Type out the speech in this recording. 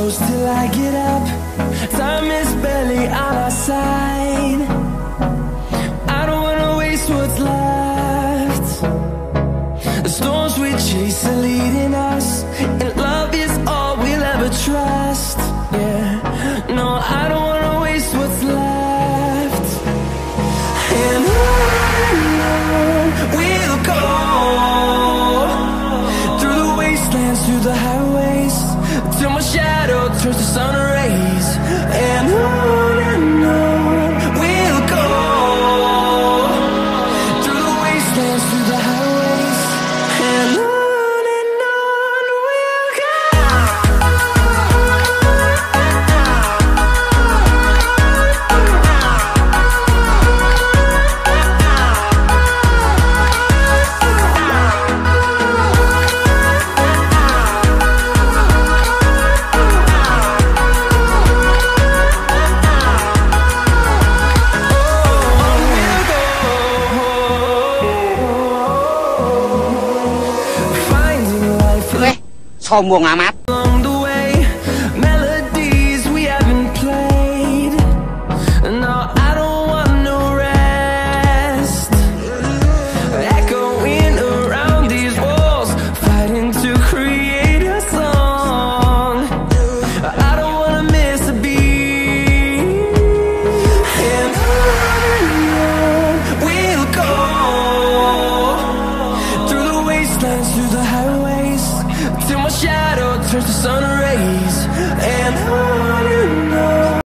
close till I get up. Time is barely on our side. I don't wanna waste what's left. The storms we chase are leading us, and love is all we'll ever trust. Yeah, no, I don't wanna waste what's left. And on we'll go, through the wastelands, through the highways, till my shadow turns to sun rays. And on we'll go, through the wastelands, through the highways, and on we'll go. Sombong amat.